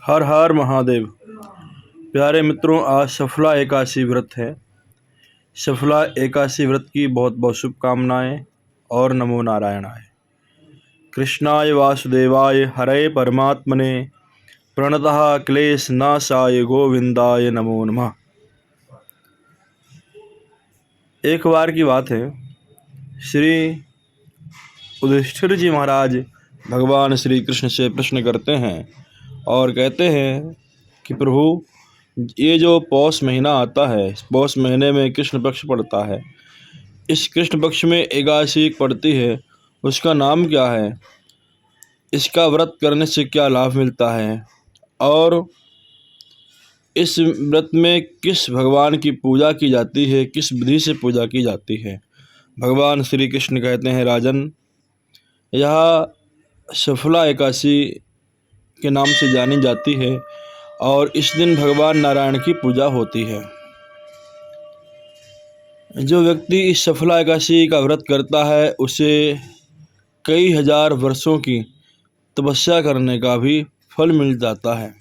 हर हर महादेव। प्यारे मित्रों, आज सफला एकादशी व्रत है। सफला एकादशी व्रत की बहुत बहुत शुभकामनाएं और नमो नारायणाय। कृष्णाय वासुदेवाय हरे परमात्मने प्रणतः क्लेश नाशाय गोविंदाय नमो नमः। एक बार की बात है, श्री युधिष्ठिर जी महाराज भगवान श्री कृष्ण से प्रश्न करते हैं और कहते हैं कि प्रभु, ये जो पौष महीना आता है, इस पौष महीने में कृष्ण पक्ष पड़ता है। इस कृष्ण पक्ष में एकादशी पड़ती है, उसका नाम क्या है? इसका व्रत करने से क्या लाभ मिलता है? और इस व्रत में किस भगवान की पूजा की जाती है, किस विधि से पूजा की जाती है? भगवान श्री कृष्ण कहते हैं, राजन, यह सफला एकादशी के नाम से जानी जाती है और इस दिन भगवान नारायण की पूजा होती है। जो व्यक्ति इस सफला एकादशी का व्रत करता है, उसे कई हजार वर्षों की तपस्या करने का भी फल मिल जाता है।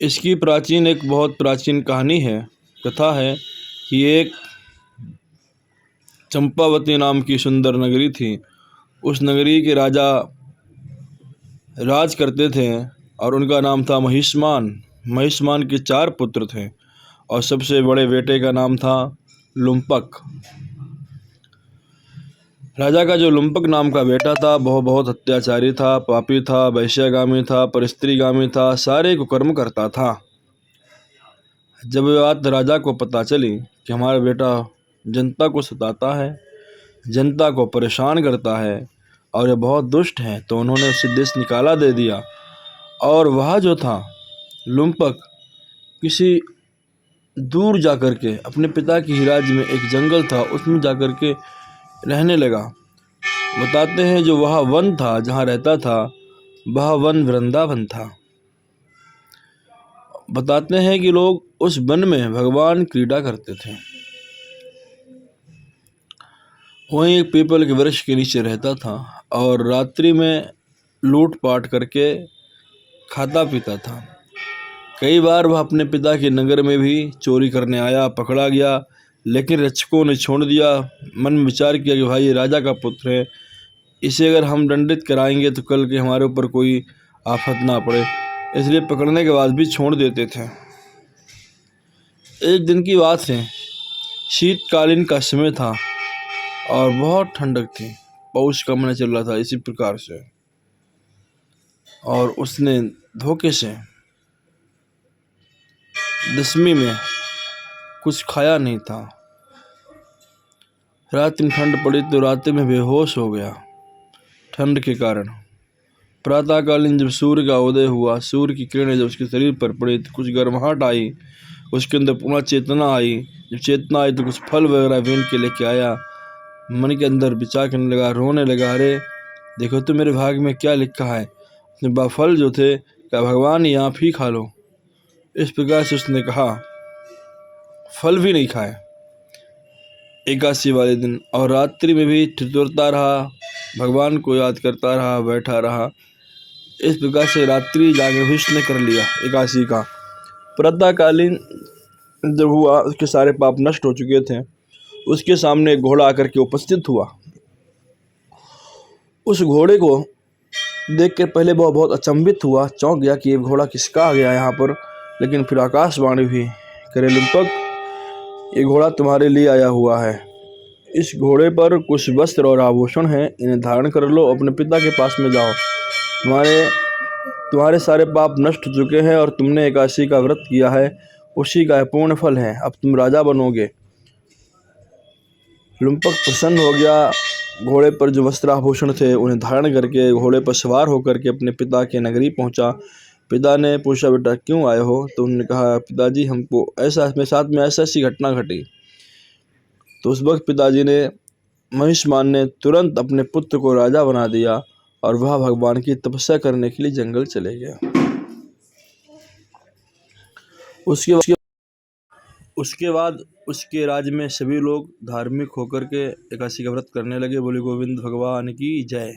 इसकी एक बहुत प्राचीन कहानी है, कथा है कि एक चंपावती नाम की सुंदर नगरी थी। उस नगरी के राजा राज करते थे और उनका नाम था महिष्मान। महिष्मान के 4 पुत्र थे और सबसे बड़े बेटे का नाम था लुम्पक। राजा का जो लुम्पक नाम का बेटा था वह बहुत अत्याचारी था, पापी था, वैश्यगामी था, परस्त्रीगामी था, सारे कुकर्म करता था। जब ये बात राजा को पता चली कि हमारा बेटा जनता को सताता है, जनता को परेशान करता है और ये बहुत दुष्ट है, तो उन्होंने उसे देश निकाला दे दिया। और वह जो था लुम्पक किसी दूर जाकर के अपने पिता की ही राज्य में एक जंगल था, उसमें जाकर के रहने लगा। बताते हैं जो वह वन था जहाँ रहता था, वह वन वृंदावन था। बताते हैं कि लोग उस वन में भगवान क्रीड़ा करते थे। वहीं एक पीपल के वृक्ष के नीचे रहता था और रात्रि में लूट पाट करके खाता पीता था। कई बार वह अपने पिता के नगर में भी चोरी करने आया, पकड़ा गया, लेकिन रक्षकों ने छोड़ दिया। मन में विचार किया कि भाई ये राजा का पुत्र है, इसे अगर हम दंडित कराएंगे तो कल के हमारे ऊपर कोई आफत ना पड़े, इसलिए पकड़ने के बाद भी छोड़ देते थे। एक दिन की बात है, शीतकालीन का समय था और बहुत ठंडक थी, पौष का महीना चल रहा था इसी प्रकार से। और उसने धोखे से दसवीं में कुछ खाया नहीं था। रात में ठंड पड़ी तो रात में बेहोश हो गया ठंड के कारण। प्रातःकालीन जब सूर्य का उदय हुआ, सूर्य की किरणें जब उसके शरीर पर पड़ी तो कुछ गर्माहट आई, उसके अंदर पुनः चेतना आई। जब चेतना आई तो कुछ फल वगैरह बीन के लेके आया। मन के अंदर विचार करने लगा, रोने लगा, अरे देखो तो मेरे भाग में क्या लिखा है। अपने फल जो थे क्या भगवान ये आप ही खा लो। इस प्रकार से उसने कहा, फल भी नहीं खाए एकादशी वाले दिन, और रात्रि में भी ठिठुरता रहा, भगवान को याद करता रहा, बैठा रहा। इस प्रकार से रात्रि जागरण भी उसने कर लिया एकादशी का। प्रातःकालीन जब हुआ, उसके सारे पाप नष्ट हो चुके थे। उसके सामने एक घोड़ा आकर के उपस्थित हुआ। उस घोड़े को देख के पहले वह बहुत अचंभित हुआ, चौंक गया कि ये घोड़ा किसका आ गया यहाँ पर। लेकिन फिर आकाशवाणी हुई, करे लुम्पक, ये घोड़ा तुम्हारे लिए आया हुआ है। इस घोड़े पर कुछ वस्त्र और आभूषण हैं, इन्हें धारण कर लो, अपने पिता के पास में जाओ। तुम्हारे सारे पाप नष्ट हो चुके हैं और तुमने एकादशी का व्रत किया है, उसी का पूर्ण फल है। अब तुम राजा बनोगे। लुम्पक प्रसन्न हो गया। घोड़े पर जो वस्त्र आभूषण थे उन्हें धारण करके घोड़े पर सवार होकर के अपने पिता के नगरी पहुंचा। पिता ने पूछा, बेटा क्यों आए हो? तो उन्होंने कहा, पिताजी हमको मेरे साथ में ऐसी घटना घटी। तो उस वक्त पिताजी ने, महिष्मान ने तुरंत अपने पुत्र को राजा बना दिया और वह भगवान की तपस्या करने के लिए जंगल चले गया। उसके बाद उसके राज्य में सभी लोग धार्मिक होकर के एकादशी का व्रत करने लगे। बोले गोविंद भगवान की जय।